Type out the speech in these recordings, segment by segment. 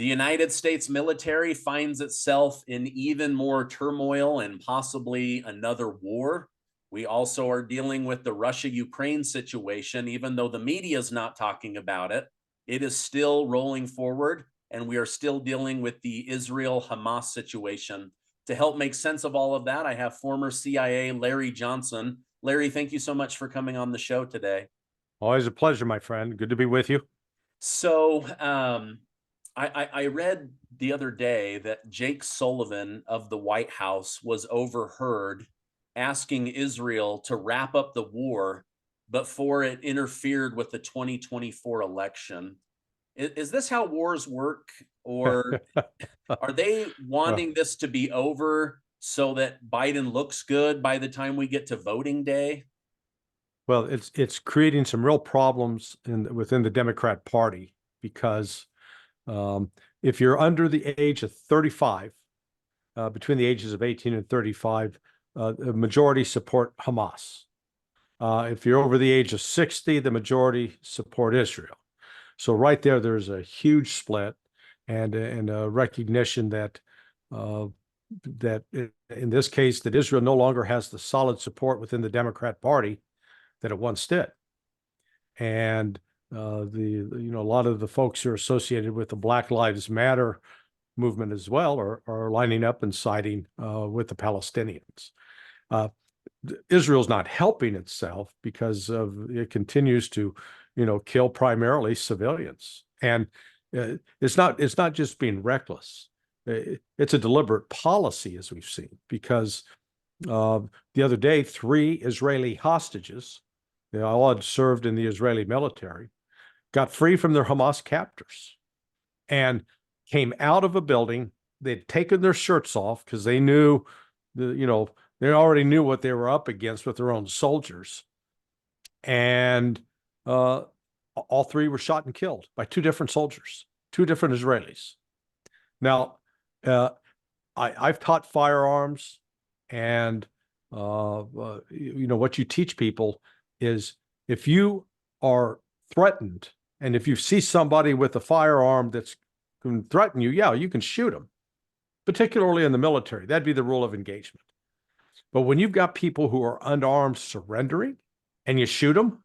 The United States military finds itself in even more turmoil and possibly another war. We also are dealing with the Russia-Ukraine situation. Even though the media is not talking about it, it is still rolling forward, and we are still dealing with the Israel-Hamas situation. To help make sense of all of that, I have former CIA Larry Johnson. Larry, thank you so much for coming on the show today. Always a pleasure, my friend. Good to be with you. So, I read the other day that Jake Sullivan of the White House was overheard asking Israel to wrap up the war before it interfered with the 2024 election. Is this how wars work? Or are they Well, wanting this to be over so that Biden looks good by the time we get to voting day? well, it's creating some real problems within the Democrat Party because if you're under the age of 35, between the ages of 18 and 35, the majority support Hamas. If you're over the age of 60, the majority support Israel. So right there, there's a huge split and a recognition that that in this case, that Israel no longer has the solid support within the Democrat Party that it once did. And a lot of the folks who are associated with the Black Lives Matter movement as well are lining up and siding with the Palestinians. Israel's not helping itself because it continues to, kill primarily civilians, and it's not just being reckless. It's a deliberate policy, as we've seen, because the other day, 3 Israeli hostages, they all had served in the Israeli military, got free from their Hamas captors and came out of a building. They'd taken their shirts off because they knew, they already knew what they were up against with their own soldiers. And all 3 were shot and killed by 2 different soldiers, 2 different Israelis. Now, I've taught firearms, and what you teach people is if you are threatened and if you see somebody with a firearm that's can threaten you, yeah, you can shoot them, particularly in the military. That'd be the rule of engagement. But when you've got people who are unarmed surrendering and you shoot them,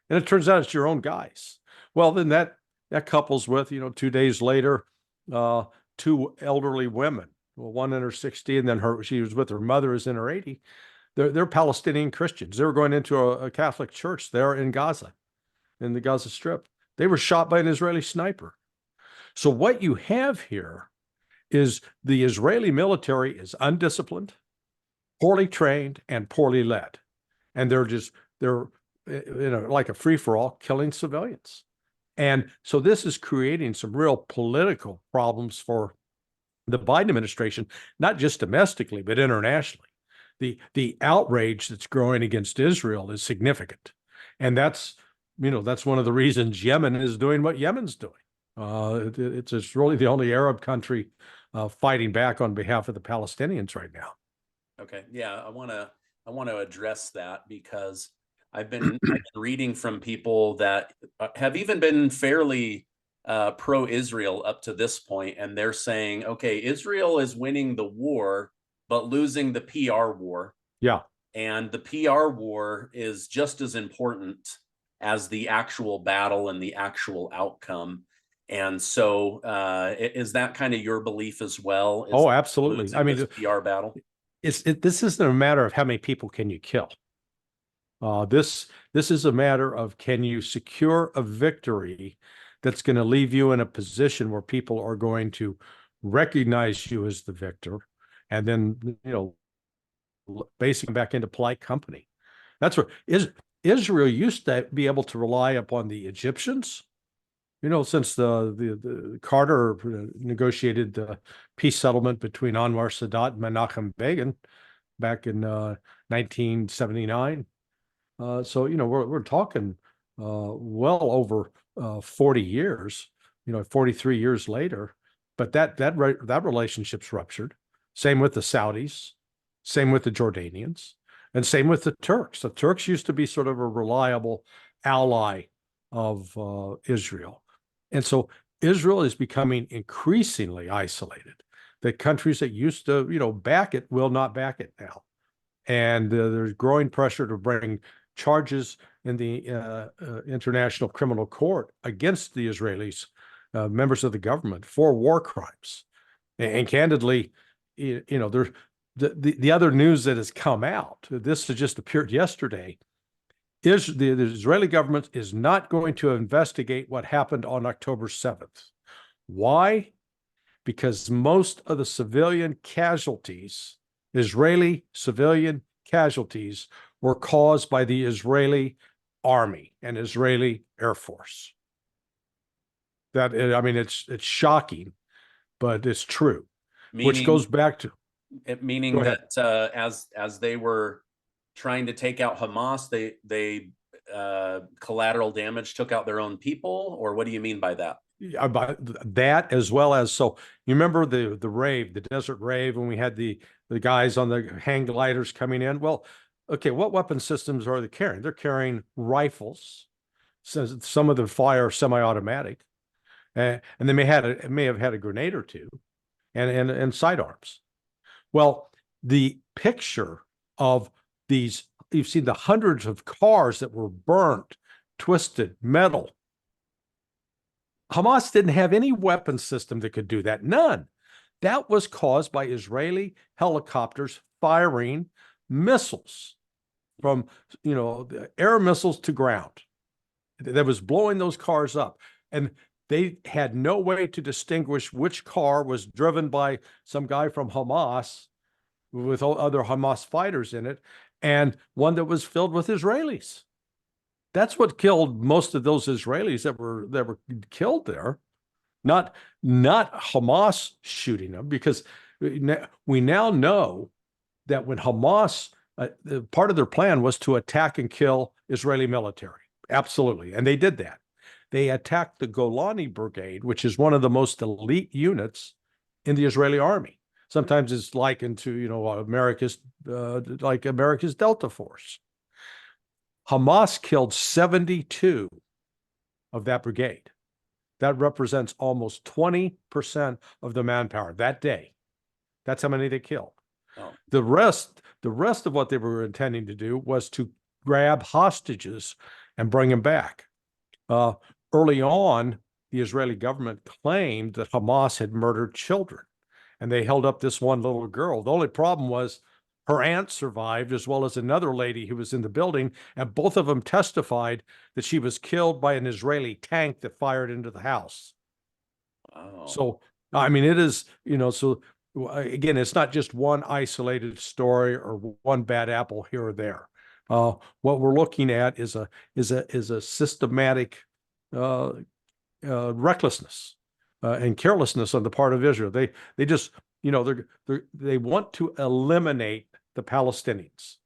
and it turns out it's your own guys, well, then that couples with, 2 days later, 2 elderly women, well, one in her 60, and then she was with her mother who's in her 80. They're Palestinian Christians. They were going into a Catholic church there in Gaza, in the Gaza Strip. They were shot by an Israeli sniper. So what you have here is the Israeli military is undisciplined, poorly trained, and poorly led. And they're like a free-for-all, killing civilians. And so this is creating some real political problems for the Biden administration, not just domestically, but internationally. The outrage that's growing against Israel is significant. And that's one of the reasons Yemen is doing what Yemen's doing. It's really the only Arab country fighting back on behalf of the Palestinians right now. Okay, yeah, I want to address that because I've been reading from people that have even been fairly pro-Israel up to this point, and they're saying, okay, Israel is winning the war, but losing the PR war. Yeah. And the PR war is just as important as the actual battle and the actual outcome. And so is that kind of your belief as well? Oh, absolutely. I mean, this PR battle? This isn't a matter of how many people can you kill. This is a matter of, can you secure a victory that's going to leave you in a position where people are going to recognize you as the victor, and then basically back into polite company. That's what Israel used to be able to rely upon the Egyptians. Since the Carter negotiated the peace settlement between Anwar Sadat and Menachem Begin back in 1979. So we're talking well over 40 years. 43 years later, but that relationship's ruptured. Same with the Saudis, same with the Jordanians, and same with the Turks. The Turks used to be sort of a reliable ally of Israel. And so Israel is becoming increasingly isolated. The countries that used to, back it will not back it now. And there's growing pressure to bring charges in the International Criminal Court against the Israelis, members of the government, for war crimes. And candidly, there's the other news that has come out. This has just appeared yesterday. Is the Israeli government is not going to investigate what happened on October 7th. Why? Because most of the civilian casualties, Israeli civilian casualties, were caused by the Israeli army and Israeli Air Force. It's shocking, but it's true. Which goes back to meaning that as they were trying to take out Hamas, they collateral damage took out their own people, or what do you mean by that? About that, as well as, so you remember the rave, the desert rave, when we had the guys on the hang gliders coming in? Well, okay, what weapon systems are they carrying? They're carrying rifles. So some of them fire semi-automatic, and they may have had a grenade or two, and sidearms. Well, the picture of these, you've seen the hundreds of cars that were burnt, twisted, metal. Hamas didn't have any weapon system that could do that. None. That was caused by Israeli helicopters firing missiles from, air missiles to ground. That was blowing those cars up. And they had no way to distinguish which car was driven by some guy from Hamas with other Hamas fighters in it, and one that was filled with Israelis. That's what killed most of those Israelis that were killed there, not Hamas shooting them, because we now know that when Hamas, part of their plan was to attack and kill Israeli military. Absolutely. And they did that. They attacked the Golani Brigade, which is one of the most elite units in the Israeli army. Sometimes it's likened to, America's Delta Force. Hamas killed 72 of that brigade. That represents almost 20% of the manpower that day. That's how many they killed. Oh. The rest of what they were intending to do was to grab hostages and bring them back. Early on, the Israeli government claimed that Hamas had murdered children, and they held up this one little girl. The only problem was her aunt survived, as well as another lady who was in the building, and both of them testified that she was killed by an Israeli tank that fired into the house. Wow. So, it is, so again, it's not just one isolated story or one bad apple here or there. What we're looking at is a systematic recklessness and carelessness on the part of Israel. They just, they want to eliminate the Palestinians,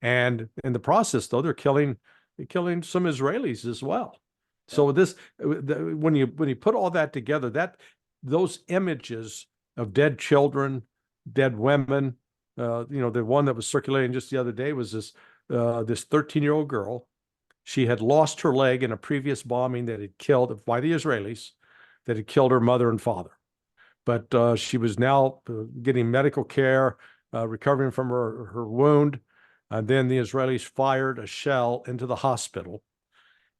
and in the process, though, they're killing some Israelis as well. Yeah. So when you put all that together, those images of dead children, dead women, the one that was circulating just the other day was this 13-year-old girl. She had lost her leg in a previous bombing that had killed, by the Israelis, that had killed her mother and father. But she was now getting medical care, recovering from her wound. And then the Israelis fired a shell into the hospital,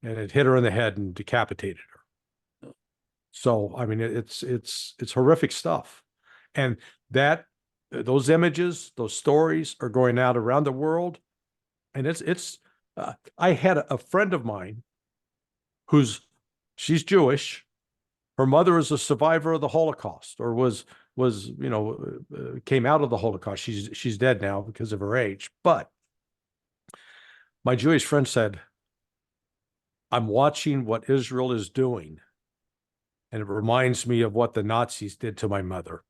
and it hit her in the head and decapitated her. So, it's horrific stuff. And those images, those stories are going out around the world. And I had a friend of mine she's Jewish. Her mother is a survivor of the Holocaust, or came out of the Holocaust. She's dead now because of her age. But my Jewish friend said, I'm watching what Israel is doing, and it reminds me of what the Nazis did to my mother.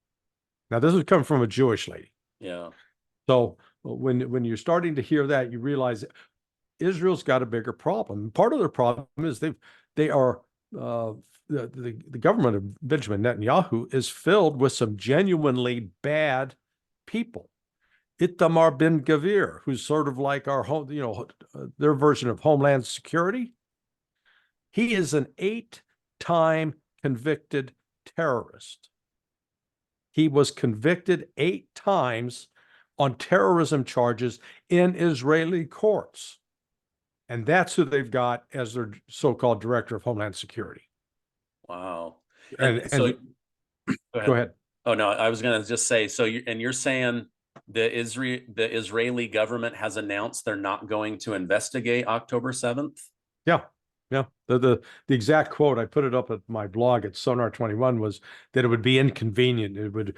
Now, this would come from a Jewish lady. Yeah. So when you're starting to hear that, you realize Israel's got a bigger problem. Part of their problem is they are the government of Benjamin Netanyahu is filled with some genuinely bad people. Itamar Ben Gvir, who's sort of like our their version of Homeland Security. He is an 8-time convicted terrorist. He was convicted 8 times on terrorism charges in Israeli courts. And that's who they've got as their so-called director of Homeland Security. Wow. And So and go go ahead. ahead. Oh no, I was going to just say, so you're saying the Israeli government has announced they're not going to investigate October 7th? Yeah. Yeah. The exact quote, I put it up at my blog at Sonar 21, was that it would be inconvenient. It would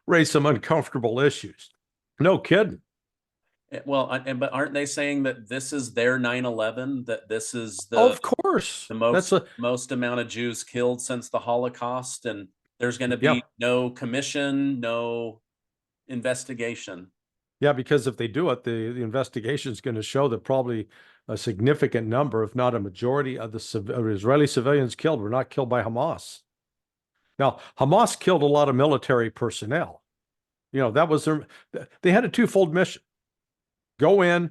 raise some uncomfortable issues. No kidding. Well, but aren't they saying that this is their 9/11, that this is Of course. the That's most amount of Jews killed since the Holocaust, and there's going to yeah. be no commission, no investigation? Yeah, because if they do it, the investigation is going to show that probably a significant number, if not a majority, of the Israeli civilians killed were not killed by Hamas. Now, Hamas killed a lot of military personnel. That was they had a twofold mission: go in,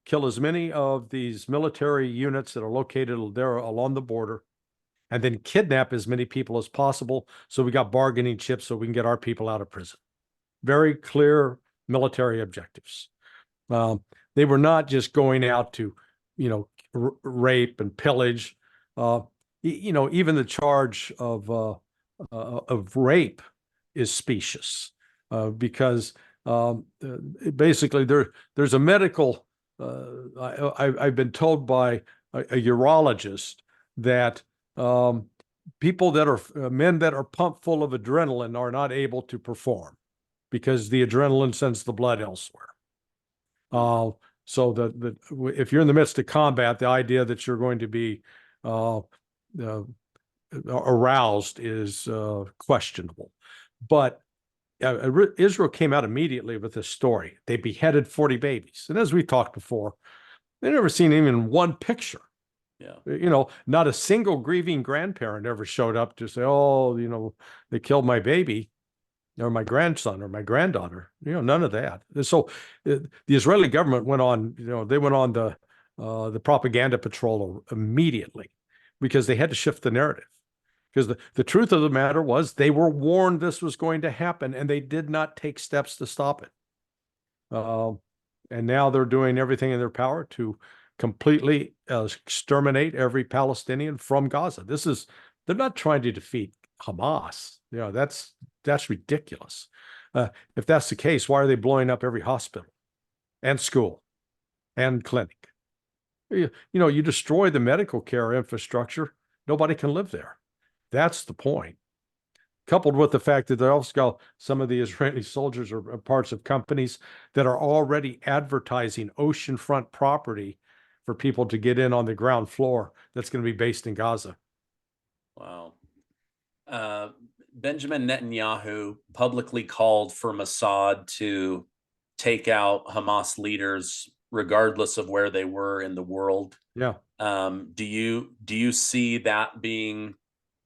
kill as many of these military units that are located there along the border, and then kidnap as many people as possible. So we got bargaining chips so we can get our people out of prison. Very clear military objectives. They were not just going out to, rape and pillage. Even the charge of rape is specious because basically there's a medical. I've been told by a urologist that people that are men that are pumped full of adrenaline are not able to perform because the adrenaline sends the blood elsewhere. So if you're in the midst of combat, the idea that you're going to be aroused is questionable. But Israel came out immediately with this story. They beheaded 40 babies. And as we talked before, they never seen even one picture. Yeah. Not a single grieving grandparent ever showed up to say, oh, they killed my baby or my grandson or my granddaughter. None of that. So the Israeli government went on, they went on the propaganda patrol immediately because they had to shift the narrative. Because the truth of the matter was they were warned this was going to happen and they did not take steps to stop it. And now they're doing everything in their power to completely exterminate every Palestinian from Gaza. They're not trying to defeat Hamas. That's ridiculous. If that's the case, why are they blowing up every hospital and school and clinic? You destroy the medical care infrastructure, nobody can live there. That's the point. Coupled with the fact that they also got some of the Israeli soldiers are parts of companies that are already advertising oceanfront property for people to get in on the ground floor that's going to be based in Gaza. Wow. Benjamin Netanyahu publicly called for Mossad to take out Hamas leaders, regardless of where they were in the world. Yeah. Do you see that being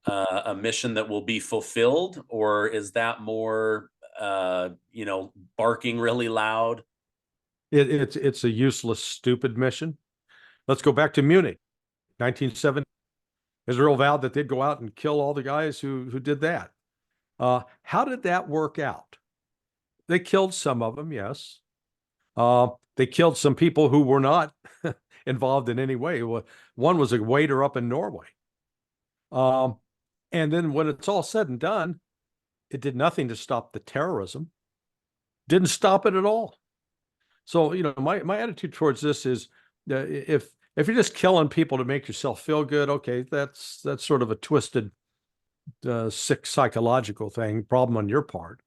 a mission that will be fulfilled, or is that more, barking really loud? It's a useless, stupid mission. Let's go back to Munich, 1970. Israel vowed that they'd go out and kill all the guys who did that. How did that work out? They killed some of them, yes. They killed some people who were not involved in any way. One was a waiter up in Norway. And then when it's all said and done, it did nothing to stop the terrorism. Didn't stop it at all. So, my attitude towards this is if you're just killing people to make yourself feel good, okay, that's sort of a twisted, sick psychological problem on your part.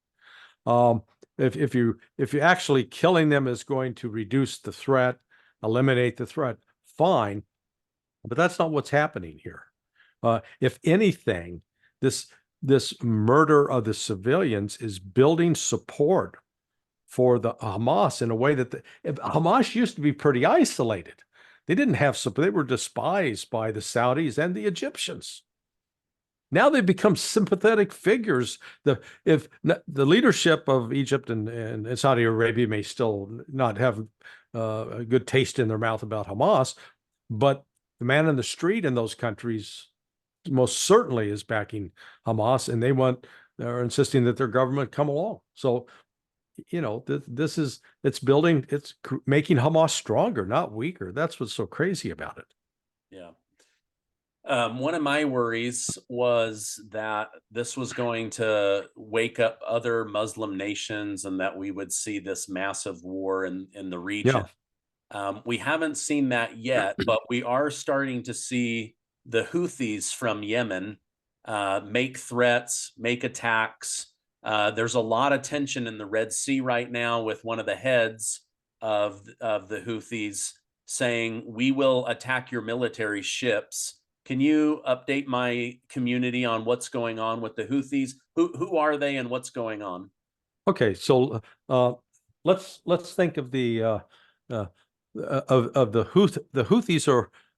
If you actually killing them is going to reduce the threat, eliminate the threat, fine. But that's not what's happening here. If anything, this murder of the civilians is building support for the Hamas in a way that Hamas used to be pretty isolated. They didn't have support. They were despised by the Saudis and the Egyptians. Now they've become sympathetic figures. If the leadership of Egypt and Saudi Arabia may still not have a good taste in their mouth about Hamas, but the man in the street in those countries most certainly is backing Hamas, and they're insisting that their government come along. So, it's making Hamas stronger, not weaker. That's what's so crazy about it. Yeah. One of my worries was that this was going to wake up other Muslim nations and that we would see this massive war in the region. Yeah. We haven't seen that yet, but we are starting to see the Houthis from Yemen make threats, make attacks. There's a lot of tension in the Red Sea right now with one of the heads of the Houthis saying, "We will attack your military ships." Can you update my community on what's going on with the Houthis? Who are they and what's going on? Okay, so let's think of the of the Houthis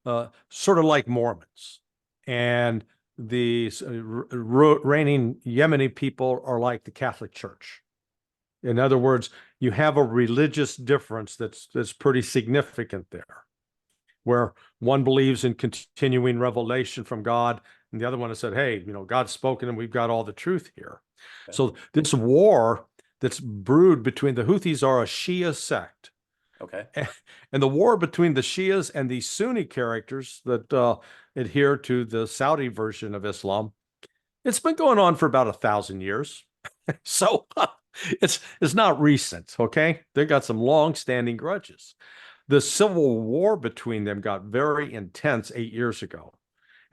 are sort of like Mormons, and the reigning Yemeni people are like the Catholic Church. In other words, you have a religious difference that's pretty significant there, where one believes in continuing revelation from God, and the other one has said, "Hey, God's spoken, and we've got all the truth here." Okay. So this war that's brewed between the Houthis are a Shia sect. Okay. And the war between the Shias and the Sunni characters that adhere to the Saudi version of Islam, it's been going on for about 1,000 years. So it's not recent, okay? They've got some long-standing grudges. The civil war between them got very intense 8 years ago,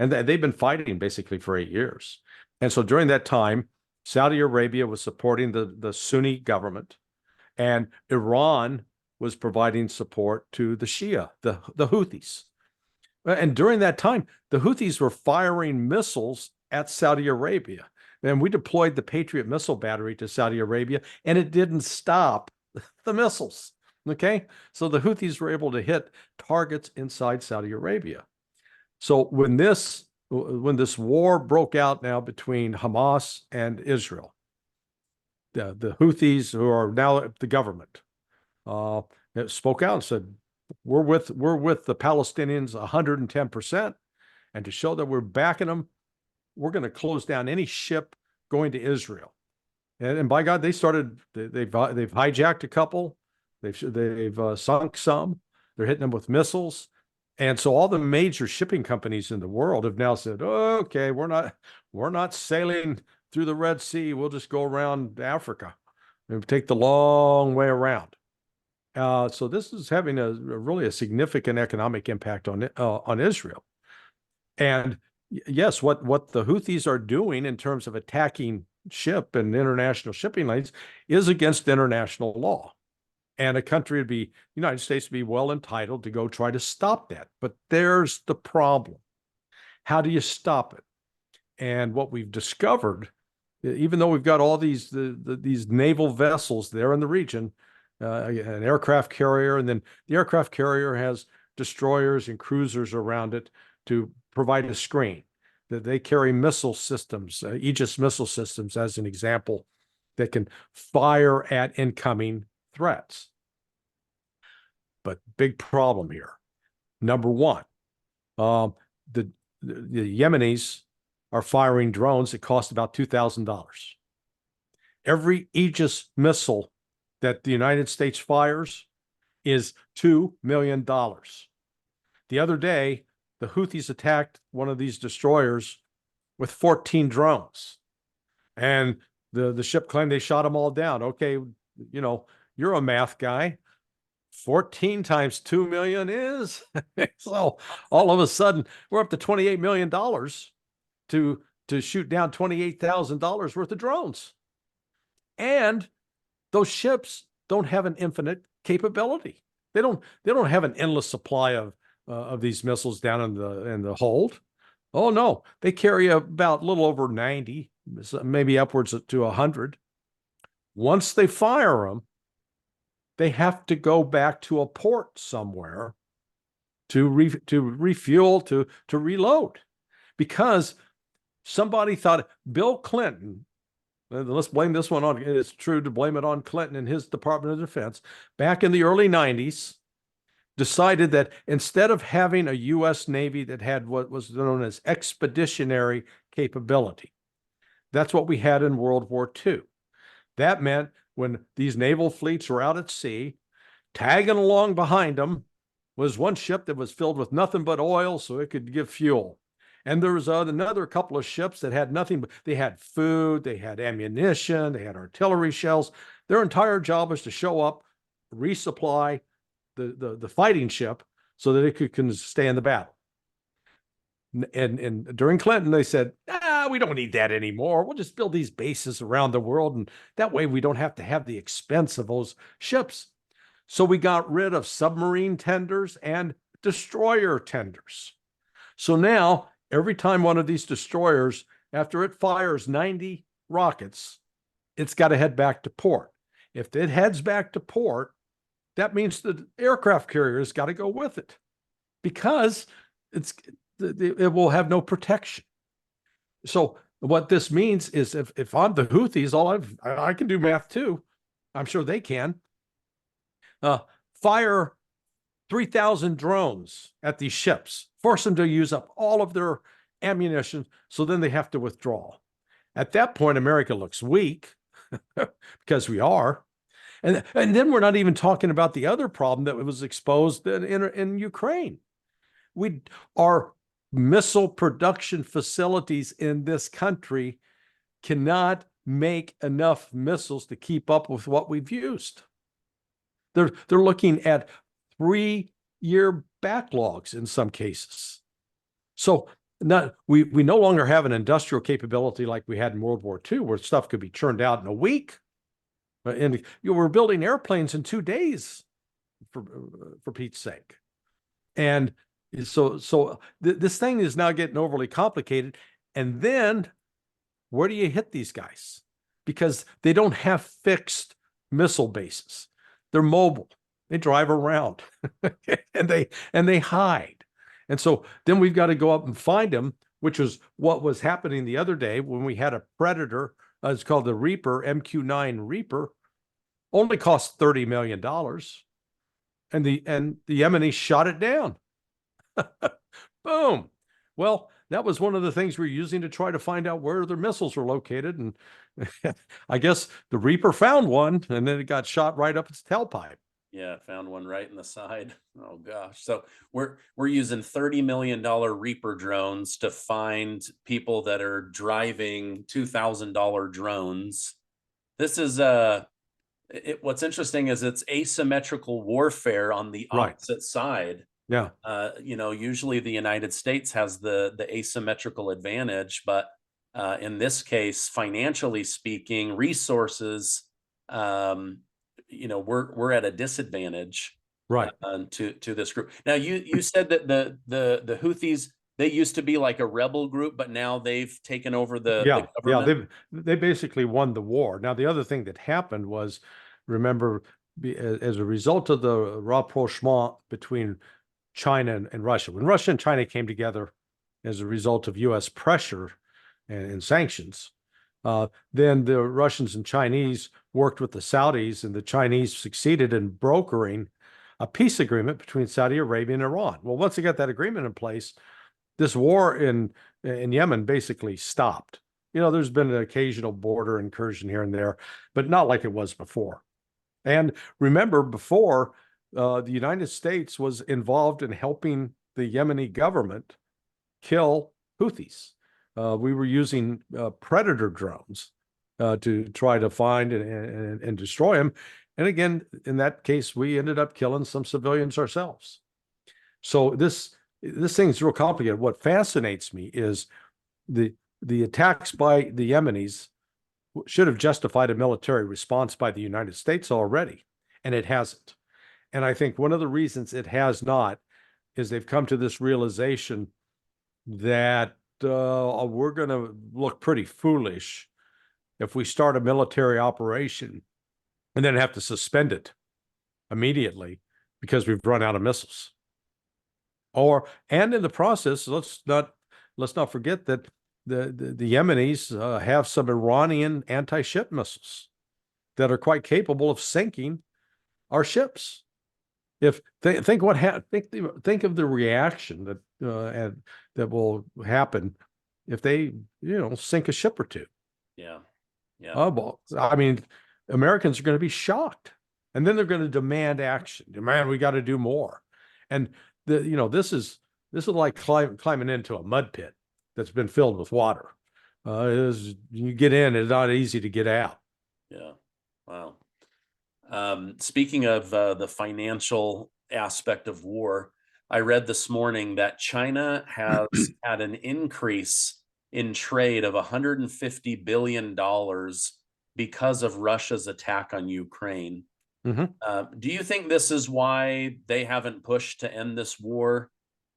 and they've been fighting basically for 8 years. And so during that time, Saudi Arabia was supporting the Sunni government, and Iran was providing support to the Shia, the Houthis. And during that time, the Houthis were firing missiles at Saudi Arabia. And we deployed the Patriot missile battery to Saudi Arabia, and it didn't stop the missiles. Okay, so the Houthis were able to hit targets inside Saudi Arabia. So when this war broke out now between Hamas and Israel, the Houthis, who are now the government, spoke out and said, we're with the Palestinians 110%, and to show that we're backing them, we're going to close down any ship going to Israel. And by God, they've hijacked a couple. They've sunk some. They're hitting them with missiles. And so all the major shipping companies in the world have now said, oh, okay, we're not sailing through the Red Sea. We'll just go around Africa and take the long way around. So this is having a really significant economic impact on Israel. And yes, what the Houthis are doing in terms of attacking ship and international shipping lanes is against international law. And United States would be well entitled to go try to stop that. But there's the problem. How do you stop it? And what we've discovered, even though we've got all these naval vessels there in the region, an aircraft carrier, and then the aircraft carrier has destroyers and cruisers around it to provide a screen. That they carry missile systems, Aegis missile systems, as an example, that can fire at incoming threats. But big problem here. Number one, the Yemenis are firing drones that cost about $2,000. Every Aegis missile that the United States fires is $2 million. The other day, the Houthis attacked one of these destroyers with 14 drones. And the ship claimed they shot them all down. Okay, you're a math guy. 14 times 2 million is so all of a sudden we're up to $28 million to shoot down $28,000 worth of drones. And those ships don't have an infinite capability. They don't have an endless supply of these missiles down in the hold. Oh no, they carry about a little over 90, maybe upwards to 100. Once they fire them, they have to go back to a port somewhere to refuel, to reload, because somebody thought Bill Clinton. Let's blame this one on. It's true to blame it on Clinton and his Department of Defense back in the early 90s. decided that instead of having a U.S. Navy that had what was known as expeditionary capability, that's what we had in World War II. That meant when these naval fleets were out at sea, tagging along behind them was one ship that was filled with nothing but oil so it could give fuel. And there was another couple of ships that had nothing but, they had food, they had ammunition, they had artillery shells. Their entire job was to show up, resupply the fighting ship so that it could stand the battle. And during Clinton, they said, we don't need that anymore. We'll just build these bases around the world. And that way we don't have to have the expense of those ships. So we got rid of submarine tenders and destroyer tenders. So now every time one of these destroyers, after it fires 90 rockets, it's got to head back to port. If it heads back to port, that means the aircraft carrier has got to go with it because it will have no protection. So what this means is if I'm the Houthis, I can do math too. I'm sure they can. Fire 3,000 drones at these ships, force them to use up all of their ammunition, so then they have to withdraw. At that point, America looks weak because we are. And then we're not even talking about the other problem that was exposed in Ukraine. Our missile production facilities in this country cannot make enough missiles to keep up with what we've used. They're looking at 3-year backlogs in some cases. So we no longer have an industrial capability like we had in World War II, where stuff could be churned out in a week. And we're building airplanes in 2 days, for Pete's sake. And so this thing is now getting overly complicated. And then where do you hit these guys? Because they don't have fixed missile bases. They're mobile. They drive around and they hide. And so then we've got to go up and find them, which was what was happening the other day when we had a Predator. It's called the Reaper, MQ-9 Reaper, only cost $30 million. And the Yemenis shot it down. Boom. Well, that was one of the things we're using to try to find out where their missiles are located. And I guess the Reaper found one, and then it got shot right up its tailpipe. Yeah, found one right in the side. Oh gosh. So we're using $30 million Reaper drones to find people that are driving $2,000 drones. This is what's interesting is it's asymmetrical warfare on the opposite side. Yeah. Usually the United States has the asymmetrical advantage, but in this case, financially speaking, resources, we're at a disadvantage, right, to this group. Now, you said that the Houthis, they used to be like a rebel group, but now they've taken over the government. They basically won the war. Now, the other thing that happened was, remember, as a result of the rapprochement between China and Russia, when Russia and China came together as a result of U.S. pressure and sanctions, then the Russians and Chinese worked with the Saudis, and the Chinese succeeded in brokering a peace agreement between Saudi Arabia and Iran. Well, once they got that agreement in place, this war in Yemen basically stopped. There's been an occasional border incursion here and there, but not like it was before. And remember, before, the United States was involved in helping the Yemeni government kill Houthis. We were using Predator drones to try to find and destroy them. And again, in that case, we ended up killing some civilians ourselves. So this thing's real complicated. What fascinates me is the attacks by the Yemenis should have justified a military response by the United States already, and it hasn't. And I think one of the reasons it has not is they've come to this realization that we're going to look pretty foolish if we start a military operation and then have to suspend it immediately because we've run out of missiles. And in the process, let's not forget that the Yemenis have some Iranian anti-ship missiles that are quite capable of sinking our ships. If think what think of the reaction that will happen if they sink a ship or two. Yeah. Yeah. Oh, well, I mean, Americans are going to be shocked, and then they're going to demand action. Man, we got to do more. And this is like climbing into a mud pit that's been filled with water. You get in, it's not easy to get out. Yeah. Wow. Speaking of the financial aspect of war, I read this morning that China has had an increase in trade of $150 billion because of Russia's attack on Ukraine. Mm-hmm. Do you think this is why they haven't pushed to end this war?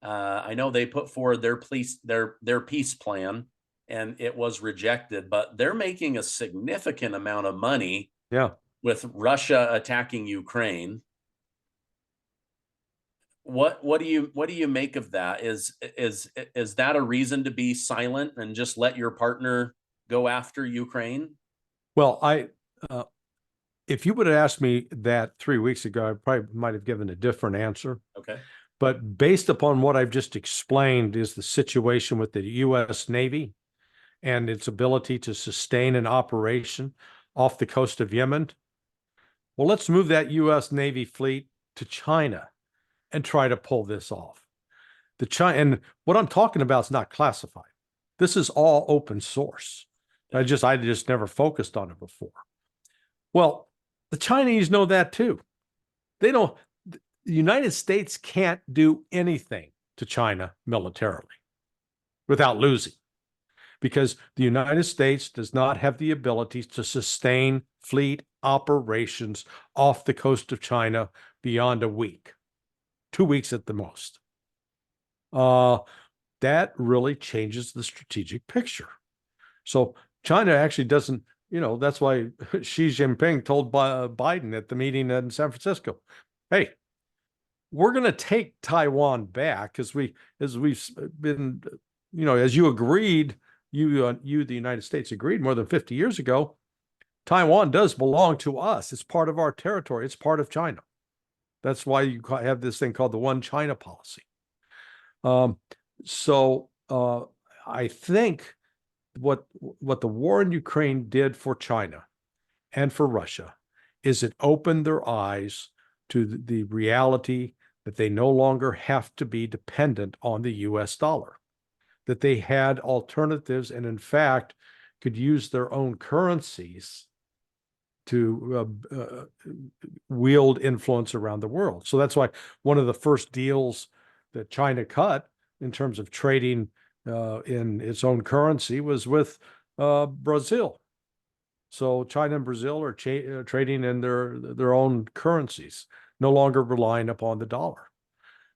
I know they put forward their peace plan, and it was rejected, but they're making a significant amount of money Yeah. with Russia attacking Ukraine. What do you make of that? Is that a reason to be silent and just let your partner go after Ukraine? Well, uh, if you would have asked me that 3 weeks ago, I probably might have given a different answer. Okay. But based upon what I've just explained, is the situation with the U.S. Navy and its ability to sustain an operation off the coast of Yemen. Well, let's move that U.S. Navy fleet to China and try to pull this off. And what I'm talking about is not classified. This is all open source. I just never focused on it before. Well, the Chinese know that too. They don't. The United States can't do anything to China militarily without losing, because the United States does not have the ability to sustain fleet operations off the coast of China beyond a week, 2 weeks at the most. That really changes the strategic picture. So China actually doesn't, that's why Xi Jinping told Biden at the meeting in San Francisco, hey, we're going to take Taiwan back as we've been, as you agreed, the United States agreed more than 50 years ago, Taiwan does belong to us. It's part of our territory. It's part of China. That's why you have this thing called the One China policy. So I think what the war in Ukraine did for China and for Russia is it opened their eyes to the reality that they no longer have to be dependent on the US dollar, that they had alternatives and, in fact, could use their own currencies to wield influence around the world. So that's why one of the first deals that China cut in terms of trading in its own currency was with Brazil. So China and Brazil are trading in their own currencies, no longer relying upon the dollar.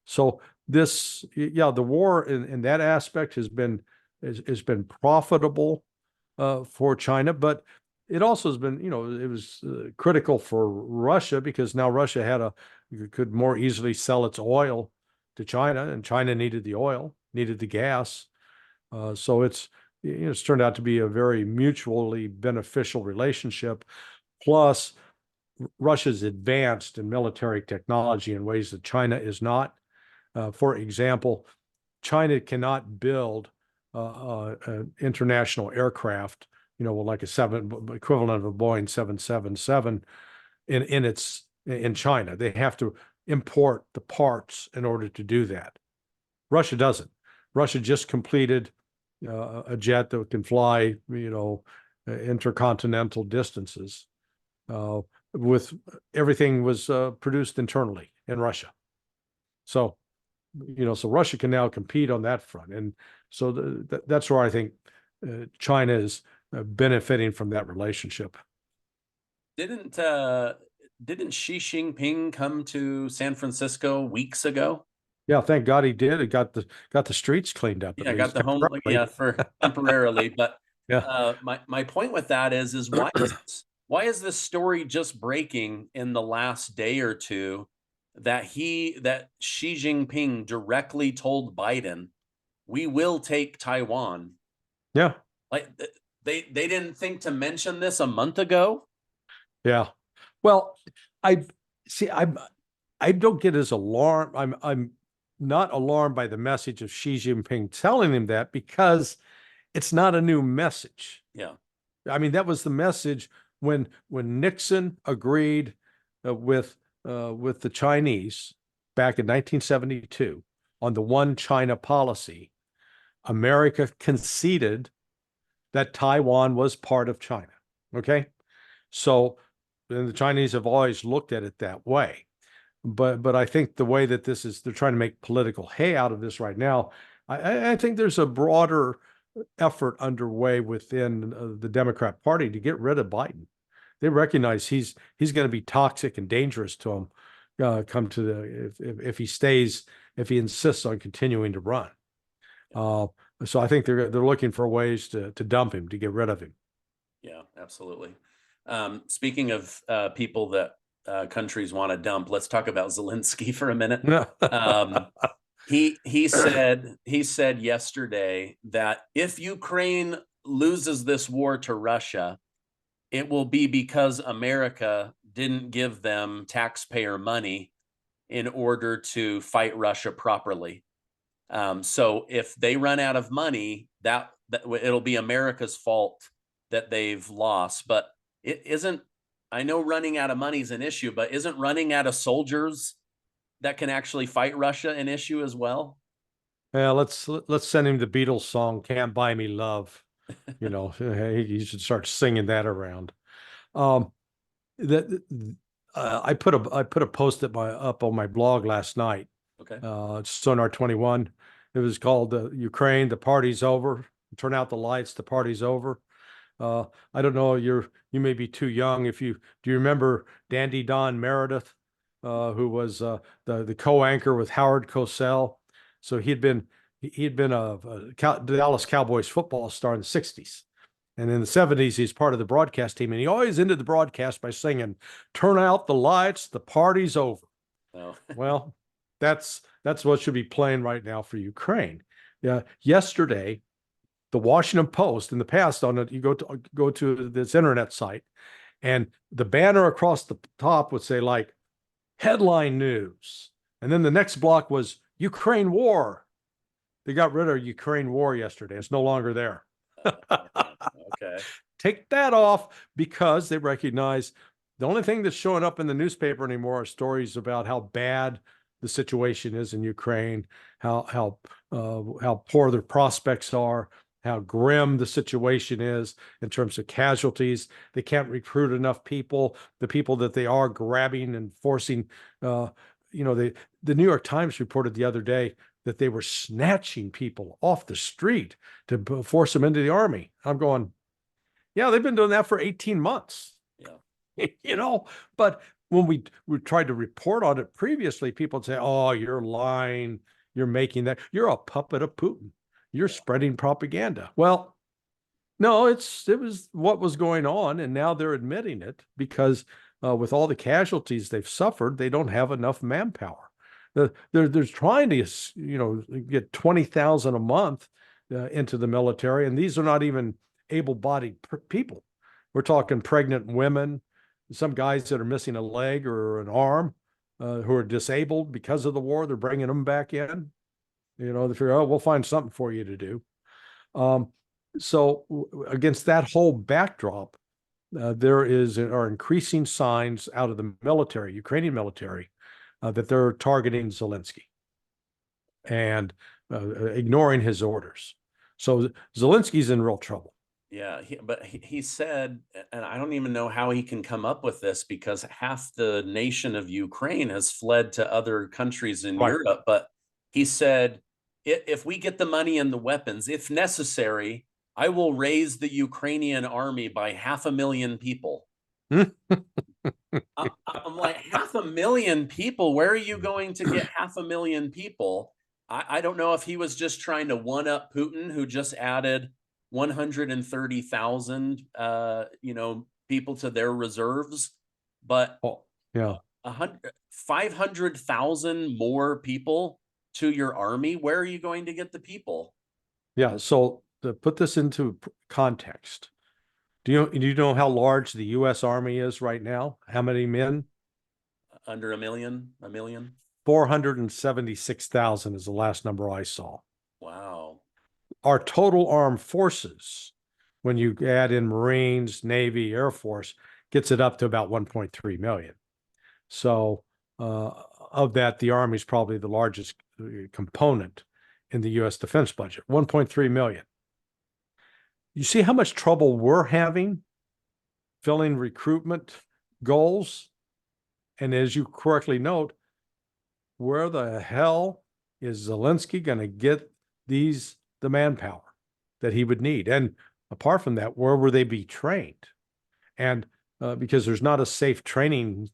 So the war in that aspect has been profitable for China, but it also has been, it was critical for Russia, because now Russia could more easily sell its oil to China, and China needed the oil, needed the gas. So it's turned out to be a very mutually beneficial relationship. Plus, Russia's advanced in military technology in ways that China is not. For example, China cannot build an international aircraft, like equivalent of a Boeing 777 in China. They have to import the parts in order to do that. Russia doesn't. Russia just completed a jet that can fly, intercontinental distances. With everything was produced internally in Russia. So Russia can now compete on that front, and so that's where I think China is benefiting from that relationship. Didn't Xi Jinping come to San Francisco weeks ago? Yeah, thank God he did. It got the streets cleaned up at Yeah, got least the home, temporarily. yeah, for temporarily. But Yeah, my point with that is why is this story just breaking in the last day or two that Xi Jinping directly told Biden, we will take Taiwan? yeah, Like they didn't think to mention this a month ago. yeah. Well, I see. I don't get as alarmed. I'm not alarmed by the message of Xi Jinping telling him that, because it's not a new message. Yeah. I mean, that was the message when Nixon agreed with the Chinese back in 1972 on the one China policy. America conceded that Taiwan was part of China. Okay, so and the Chinese have always looked at it that way. But I think the way that this is, they're trying to make political hay out of this right now. I think there's a broader effort underway within the Democrat Party to get rid of Biden. They recognize he's going to be toxic and dangerous to them. Come to the if he stays, if he insists on continuing to run. So I think they're looking for ways to dump him, to get rid of him. Yeah, absolutely. Speaking of people that countries want to dump, let's talk about Zelensky for a minute. He said yesterday that if Ukraine loses this war to Russia, it will be because America didn't give them taxpayer money in order to fight Russia properly. So if they run out of money, that it'll be America's fault that they've lost. But it isn't. I know running out of money is an issue, but isn't running out of soldiers that can actually fight Russia an issue as well? Yeah, let's send him the Beatles song "Can't Buy Me Love." You know, he should start singing that around. Um, that I put a post up on my blog last night. Okay. Sonar 21. It was called Ukraine, the party's over. Turn out the lights, the party's over. I don't know, you may be too young. Do you remember Dandy Don Meredith, who was the co-anchor with Howard Cosell? So he'd been a Dallas Cowboys football star in the 60s. And in the 70s, he's part of the broadcast team. And he always ended the broadcast by singing, "Turn out the lights, the party's over." Oh. Well, that's what should be playing right now for Ukraine. Yeah. Yesterday, the Washington Post, in the past, on it, you go to this internet site, and the banner across the top would say, like, headline news. And then the next block was Ukraine war. They got rid of Ukraine war yesterday. It's no longer there. Okay. Take that off, because they recognize the only thing that's showing up in the newspaper anymore are stories about how bad the situation is in Ukraine, how poor their prospects are, how grim the situation is in terms of casualties. They can't recruit enough people. The people that they are grabbing and forcing, the New York Times reported the other day that they were snatching people off the street to force them into the army. I'm going, yeah, they've been doing that for 18 months. Yeah. But when we tried to report on it previously, people would say, "Oh, you're lying. You're making that. You're a puppet of Putin. You're spreading propaganda." Well, no, it was what was going on, and now they're admitting it, because with all the casualties they've suffered, they don't have enough manpower. They're trying to, get 20,000 a month into the military, and these are not even able-bodied people. We're talking pregnant women, some guys that are missing a leg or an arm, who are disabled because of the war. They're bringing them back in. They figure, "Oh, we'll find something for you to do." So against that whole backdrop, there are increasing signs out of the military, Ukrainian military, that they're targeting Zelensky and ignoring his orders. So Zelensky's in real trouble. Yeah, but he said, and I don't even know how he can come up with this, because half the nation of Ukraine has fled to other countries in Right. Europe. But he said, if we get the money and the weapons, if necessary, I will raise the Ukrainian army by 500,000 people. I'm like, 500,000 people? Where are you going to get 500,000 people? I don't know if he was just trying to one up Putin, who just added 130,000 people to their reserves, but yeah, 500,000 more people to your army. Where are you going to get the people? yeah. So to put this into context, do you know how large the U.S. Army is right now? How many men? Under a million? A million? 476,000 is the last number I saw. Wow. Our total armed forces, when you add in Marines, Navy, Air Force, gets it up to about 1.3 million. So of that, the Army is probably the largest component in the U.S. defense budget, 1.3 million. You see how much trouble we're having filling recruitment goals? And as you correctly note, where the hell is Zelensky going to get the manpower that he would need? And apart from that, where will they be trained? And because there's not a safe training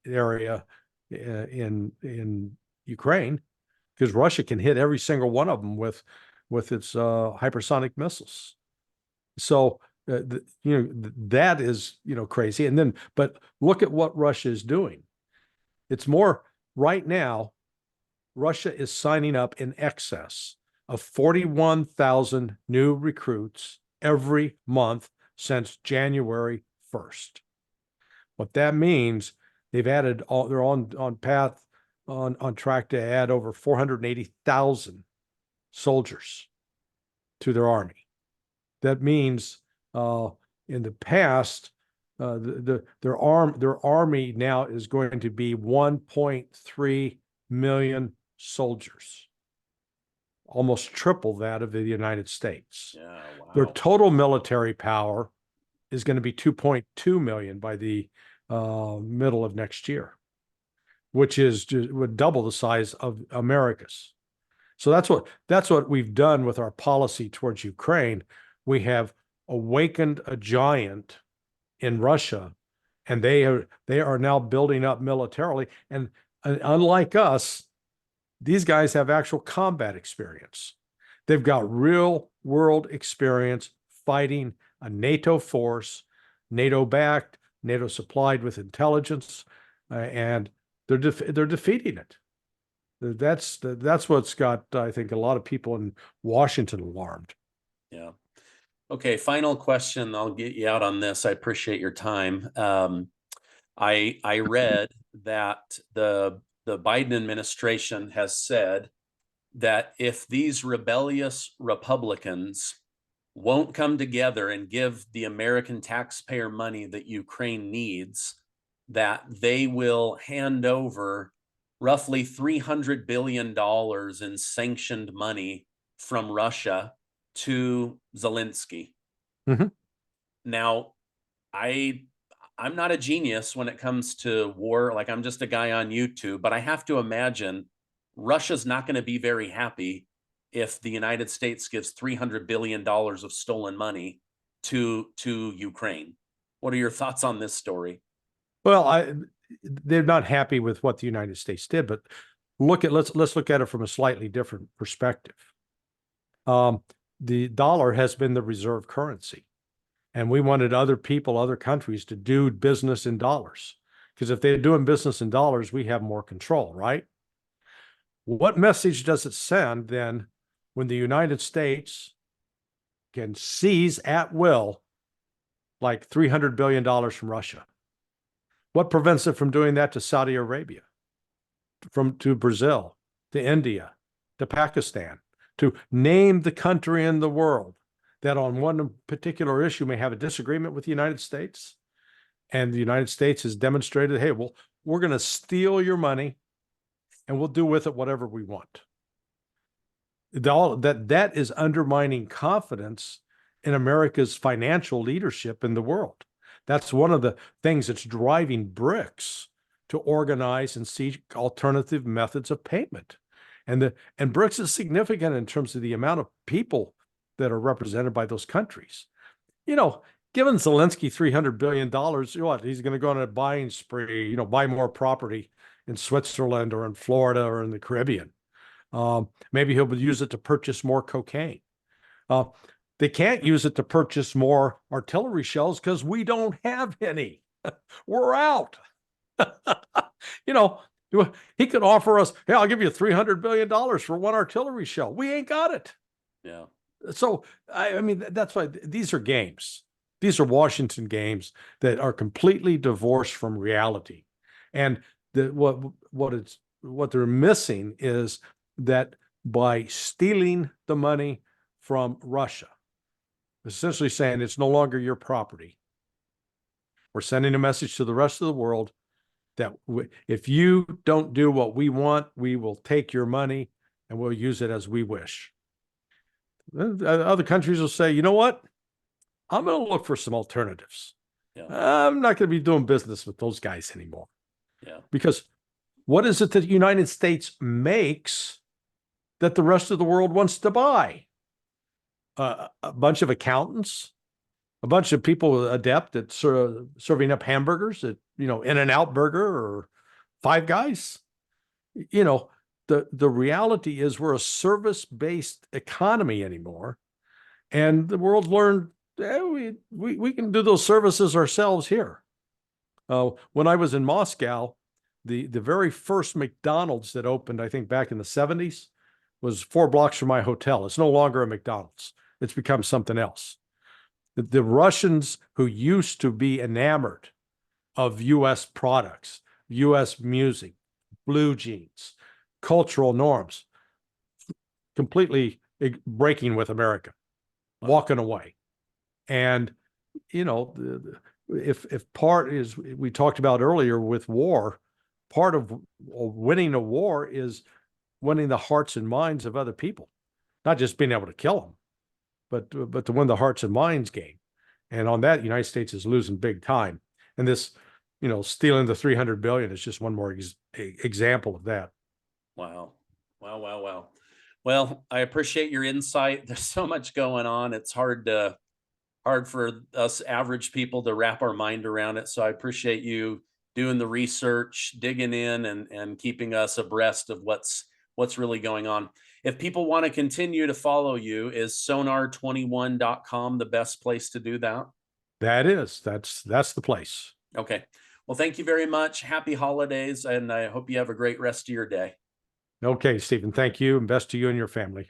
area in Ukraine, because Russia can hit every single one of them with its hypersonic missiles. So that is crazy. And then, but look at what Russia is doing. It's more right now. Russia is signing up in excess of 41,000 new recruits every month since January 1st. What that means, they've added they're on track to add over 480,000 soldiers to their army. That means in the past, their army now is going to be 1.3 million soldiers, almost triple that of the United States. Yeah, wow. Their total military power is going to be 2.2 million by the middle of next year, which would double the size of America's. So that's what we've done with our policy towards Ukraine. We have awakened a giant in Russia, and they are now building up militarily. And unlike us, these guys have actual combat experience. They've got real world experience fighting a NATO force, NATO backed, NATO supplied with intelligence, and they're defeating it. That's what's got, I think, a lot of people in Washington alarmed. Yeah. Okay. Final question. I'll get you out on this. I appreciate your time. I read that the Biden administration has said that if these rebellious Republicans won't come together and give the American taxpayer money that Ukraine needs, that they will hand over roughly $300 billion in sanctioned money from Russia to Zelensky. Mm-hmm. Now, I'm not a genius when it comes to war. Like, I'm just a guy on YouTube, but I have to imagine Russia's not going to be very happy if the United States gives $300 billion of stolen money to Ukraine. What are your thoughts on this story? Well, they're not happy with what the United States did, but let's look at it from a slightly different perspective. The dollar has been the reserve currency, and we wanted other countries to do business in dollars, because if they're doing business in dollars, we have more control, right? What message does it send then when the United States can seize at will like $300 billion from Russia? What prevents it from doing that to Saudi Arabia, to Brazil, to India, to Pakistan, to name the country in the world that on one particular issue may have a disagreement with the United States? And the United States has demonstrated, hey, well, we're going to steal your money and we'll do with it whatever we want. That is undermining confidence in America's financial leadership in the world. That's one of the things that's driving BRICS to organize and seek alternative methods of payment. And BRICS is significant in terms of the amount of people that are represented by those countries. Giving Zelensky $300 billion, what, he's going to go on a buying spree, buy more property in Switzerland or in Florida or in the Caribbean. Maybe he'll use it to purchase more cocaine. They can't use it to purchase more artillery shells because we don't have any. We're out. He could offer us, hey, I'll give you $300 billion for one artillery shell. We ain't got it. Yeah. So, I mean, that's why these are games. These are Washington games that are completely divorced from reality. And that what they're missing is that by stealing the money from Russia, essentially saying it's no longer your property, we're sending a message to the rest of the world that if you don't do what we want, we will take your money and we'll use it as we wish. Other countries will say, you know what? I'm going to look for some alternatives. Yeah. I'm not going to be doing business with those guys anymore. Yeah. Because what is it that the United States makes that the rest of the world wants to buy? A bunch of accountants, a bunch of people adept at serving up hamburgers at, In-N-Out Burger or Five Guys. The reality is we're a service-based economy anymore. And the world learned we can do those services ourselves here. When I was in Moscow, the very first McDonald's that opened, I think back in the 70s, was 4 blocks from my hotel. It's no longer a McDonald's. It's become something else. The Russians, who used to be enamored of U.S. products, U.S. music, blue jeans, cultural norms, completely breaking with America, walking away. And, if part is, we talked about earlier with war, part of winning a war is winning the hearts and minds of other people, not just being able to kill them, but to win the hearts and minds game. And on that, the United States is losing big time. And this, stealing the 300 billion is just one more example of that. Wow. Wow. Well, I appreciate your insight. There's so much going on. It's hard for us average people to wrap our mind around it. So I appreciate you doing the research, digging in, and keeping us abreast of what's really going on. If people want to continue to follow you, is sonar21.com the best place to do that? That's the place. Okay. Well, thank you very much. Happy holidays, and I hope you have a great rest of your day. Okay, Stephen, thank you, and best to you and your family.